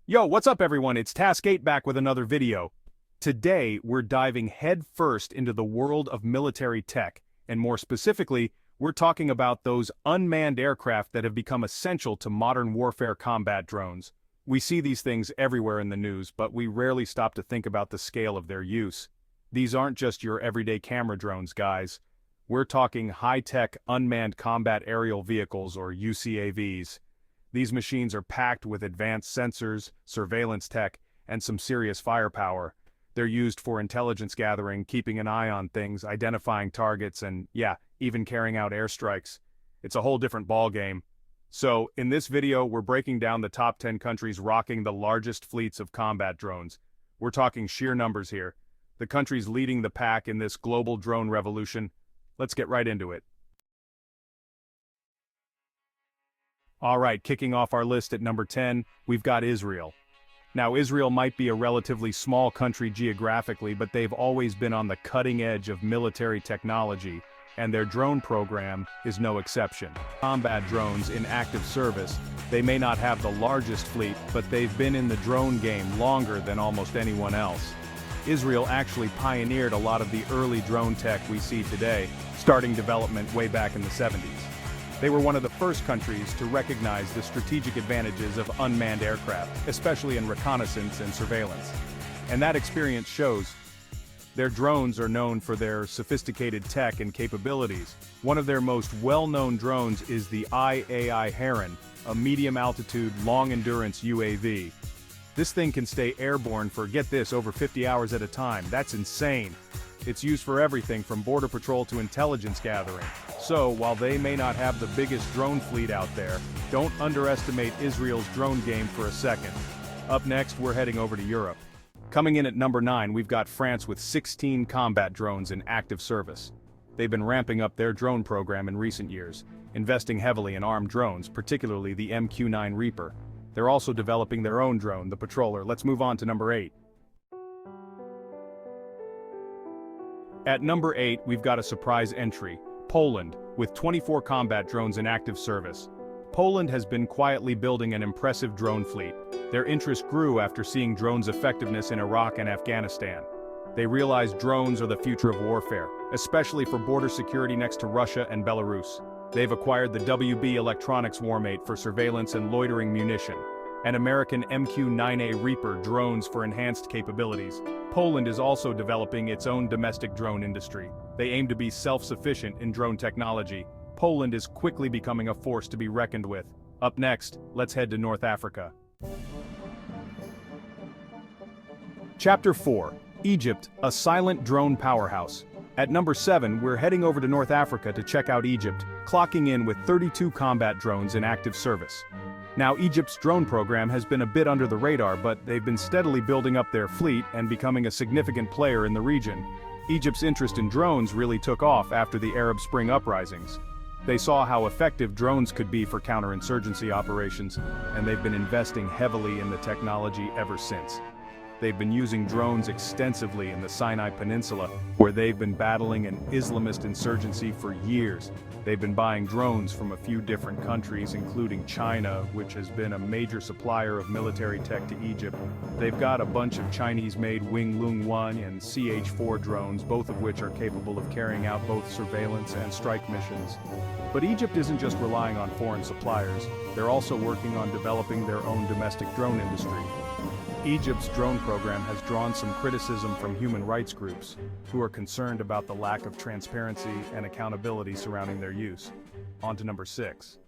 Yo, what's up everyone? It's Task 8 back with another video. Today, we're diving headfirst into the world of military tech, and more specifically, we're talking about those unmanned aircraft that have become essential to modern warfare combat drones. We see these things everywhere in the news, but we rarely stop to think about the scale of their use. These aren't just your everyday camera drones, guys. We're talking high-tech unmanned combat aerial vehicles, or UCAVs. These machines are packed with advanced sensors, surveillance tech, and some serious firepower. They're used for intelligence gathering, keeping an eye on things, identifying targets, and even carrying out airstrikes. It's a whole different ballgame. So, in this video, we're breaking down the top 10 countries rocking the largest fleets of combat drones. We're talking sheer numbers here. The countries leading the pack in this global drone revolution. Let's get right into it. Alright, kicking off our list at number 10, we've got Israel. Now, Israel might be a relatively small country geographically, but they've always been on the cutting edge of military technology, and their drone program is no exception. Combat drones in active service, they may not have the largest fleet, but they've been in the drone game longer than almost anyone else. Israel actually pioneered a lot of the early drone tech we see today, starting development way back in the 70s. They were one of the first countries to recognize the strategic advantages of unmanned aircraft, especially in reconnaissance and surveillance. And that experience shows. Their drones are known for their sophisticated tech and capabilities. One of their most well-known drones is the IAI Heron, a medium-altitude, long-endurance UAV. This thing can stay airborne for, get this, over 50 hours at a time. That's insane. It's used for everything from border patrol to intelligence gathering. So, while they may not have the biggest drone fleet out there, don't underestimate Israel's drone game for a second. Up next, we're heading over to Europe. Coming in at number 9, we've got France with 16 combat drones in active service. They've been ramping up their drone program in recent years, investing heavily in armed drones, particularly the MQ-9 Reaper. They're also developing their own drone, the Patroller. Let's move on to number 8. At number 8, we've got a surprise entry, Poland, with 24 combat drones in active service. Poland has been quietly building an impressive drone fleet. Their interest grew after seeing drones' effectiveness in Iraq and Afghanistan. They realized drones are the future of warfare, especially for border security next to Russia and Belarus. They've acquired the WB Electronics Warmate for surveillance and loitering munition, and American MQ-9A Reaper drones for enhanced capabilities. Poland is also developing its own domestic drone industry. They aim to be self-sufficient in drone technology. Poland is quickly becoming a force to be reckoned with. Up next, let's head to North Africa. Chapter 4. Egypt, a silent drone powerhouse. At number 7, we're heading over to North Africa to check out Egypt, clocking in with 32 combat drones in active service. Now, Egypt's drone program has been a bit under the radar, but they've been steadily building up their fleet and becoming a significant player in the region. Egypt's interest in drones really took off after the Arab Spring uprisings. They saw how effective drones could be for counterinsurgency operations, and they've been investing heavily in the technology ever since. They've been using drones extensively in the Sinai Peninsula, where they've been battling an Islamist insurgency for years. They've been buying drones from a few different countries, including China, which has been a major supplier of military tech to Egypt. They've got a bunch of Chinese-made Winglong 1 and CH-4 drones, both of which are capable of carrying out both surveillance and strike missions. But Egypt isn't just relying on foreign suppliers, they're also working on developing their own domestic drone industry. Egypt's drone program has drawn some criticism from human rights groups, who are concerned about the lack of transparency and accountability surrounding their use. On to number 6.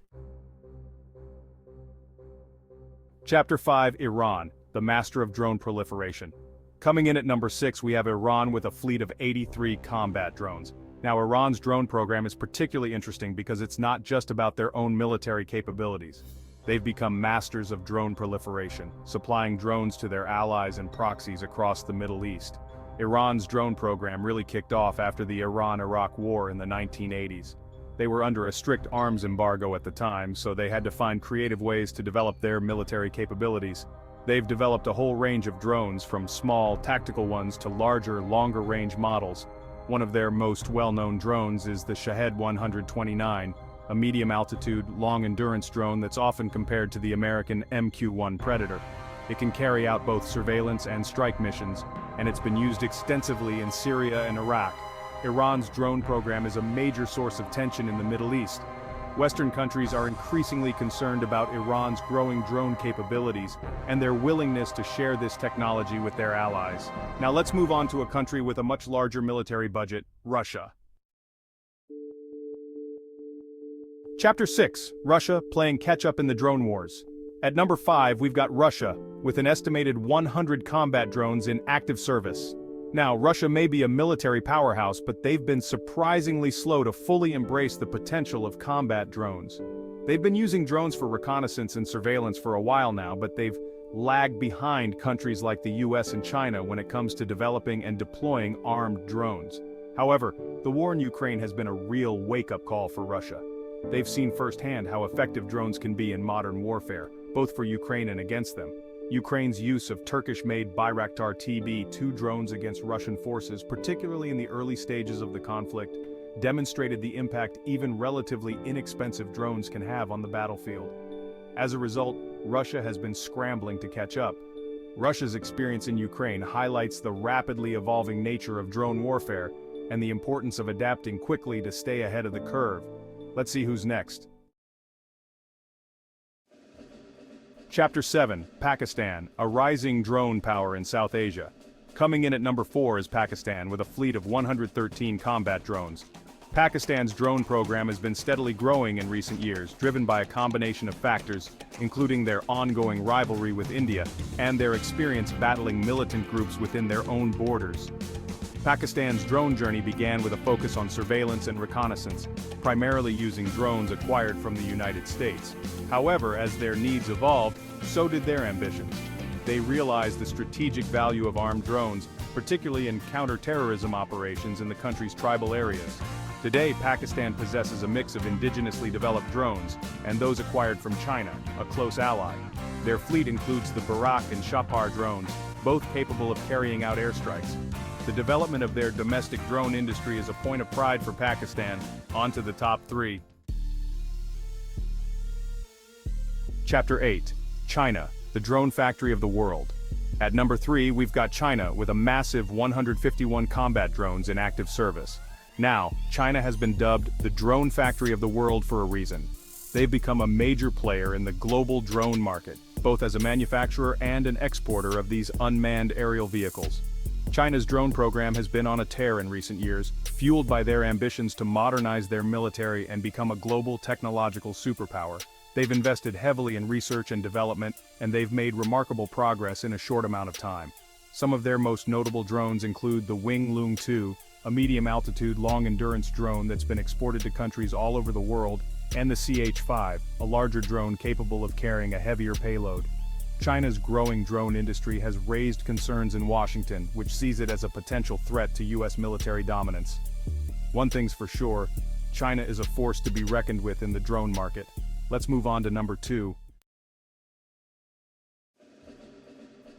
Chapter 5. Iran, the master of drone proliferation. Coming in at number 6, we have Iran with a fleet of 83 combat drones. Now, Iran's drone program is particularly interesting because it's not just about their own military capabilities. They've become masters of drone proliferation, supplying drones to their allies and proxies across the Middle East. Iran's drone program really kicked off after the Iran-Iraq War in the 1980s. They were under a strict arms embargo at the time, so they had to find creative ways to develop their military capabilities. They've developed a whole range of drones, from small, tactical ones to larger, longer-range models. One of their most well-known drones is the Shahed 129, a medium-altitude, long-endurance drone that's often compared to the American MQ-1 Predator. It can carry out both surveillance and strike missions, and it's been used extensively in Syria and Iraq. Iran's drone program is a major source of tension in the Middle East. Western countries are increasingly concerned about Iran's growing drone capabilities and their willingness to share this technology with their allies. Now let's move on to a country with a much larger military budget, Russia. Chapter 6, Russia playing catch-up in the drone wars. At number 5, we've got Russia, with an estimated 100 combat drones in active service. Now, Russia may be a military powerhouse, but they've been surprisingly slow to fully embrace the potential of combat drones. They've been using drones for reconnaissance and surveillance for a while now, but they've lagged behind countries like the US and China when it comes to developing and deploying armed drones. However, the war in Ukraine has been a real wake-up call for Russia. They've seen firsthand how effective drones can be in modern warfare, both for Ukraine and against them. Ukraine's use of Turkish-made Bayraktar TB2 drones against Russian forces, particularly in the early stages of the conflict, demonstrated the impact even relatively inexpensive drones can have on the battlefield. As a result, Russia has been scrambling to catch up. Russia's experience in Ukraine highlights the rapidly evolving nature of drone warfare and the importance of adapting quickly to stay ahead of the curve. Let's see who's next. Chapter 7, Pakistan, a rising drone power in South Asia. Coming in at number 4 is Pakistan with a fleet of 113 combat drones. Pakistan's drone program has been steadily growing in recent years, driven by a combination of factors, including their ongoing rivalry with India and their experience battling militant groups within their own borders. Pakistan's drone journey began with a focus on surveillance and reconnaissance, primarily using drones acquired from the United States. However, as their needs evolved, so did their ambitions. They realized the strategic value of armed drones, particularly in counterterrorism operations in the country's tribal areas. Today, Pakistan possesses a mix of indigenously developed drones and those acquired from China, a close ally. Their fleet includes the Barak and Shapar drones, both capable of carrying out airstrikes. The development of their domestic drone industry is a point of pride for Pakistan. On to the top 3. Chapter 8, China, the drone factory of the world. At number 3, we've got China with a massive 151 combat drones in active service. Now, China has been dubbed the drone factory of the world for a reason. They've become a major player in the global drone market, both as a manufacturer and an exporter of these unmanned aerial vehicles. China's drone program has been on a tear in recent years, fueled by their ambitions to modernize their military and become a global technological superpower. They've invested heavily in research and development, and they've made remarkable progress in a short amount of time. Some of their most notable drones include the Wing Lung 2, a medium-altitude, long-endurance drone that's been exported to countries all over the world, and the CH-5, a larger drone capable of carrying a heavier payload. China's growing drone industry has raised concerns in Washington, which sees it as a potential threat to U.S. military dominance. One thing's for sure, China is a force to be reckoned with in the drone market. Let's move on to number 2.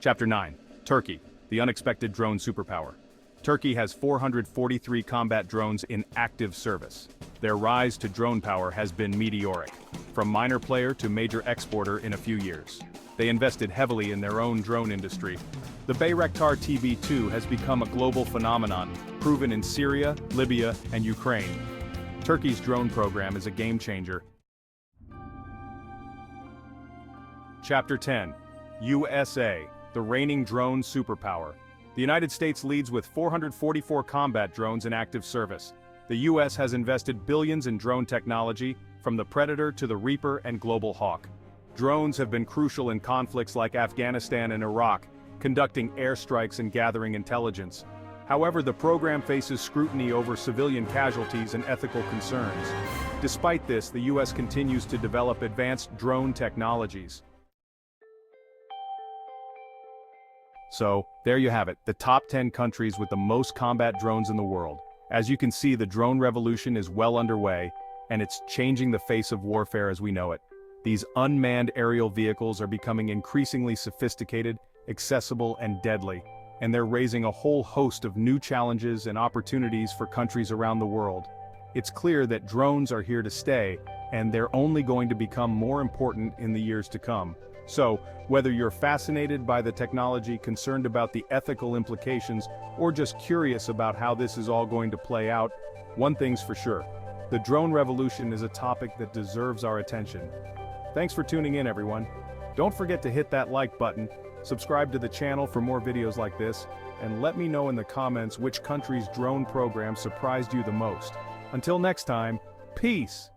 Chapter 9, Turkey, the unexpected drone superpower. Turkey has 443 combat drones in active service. Their rise to drone power has been meteoric, from minor player to major exporter in a few years. They invested heavily in their own drone industry. The Bayraktar TB2 has become a global phenomenon, proven in Syria, Libya, and Ukraine. Turkey's drone program is a game changer. Chapter 10, USA, the reigning drone superpower. The United States leads with 444 combat drones in active service. The US has invested billions in drone technology, from the Predator to the Reaper and Global Hawk. Drones have been crucial in conflicts like Afghanistan and Iraq, conducting airstrikes and gathering intelligence. However, the program faces scrutiny over civilian casualties and ethical concerns. Despite this, the US continues to develop advanced drone technologies. So, there you have it, the top 10 countries with the most combat drones in the world. As you can see, the drone revolution is well underway, and it's changing the face of warfare as we know it. These unmanned aerial vehicles are becoming increasingly sophisticated, accessible, and deadly, and they're raising a whole host of new challenges and opportunities for countries around the world. It's clear that drones are here to stay, and they're only going to become more important in the years to come. So, whether you're fascinated by the technology, concerned about the ethical implications, or just curious about how this is all going to play out, one thing's for sure. The drone revolution is a topic that deserves our attention. Thanks for tuning in, everyone. Don't forget to hit that like button, subscribe to the channel for more videos like this, and let me know in the comments which country's drone program surprised you the most. Until next time, peace!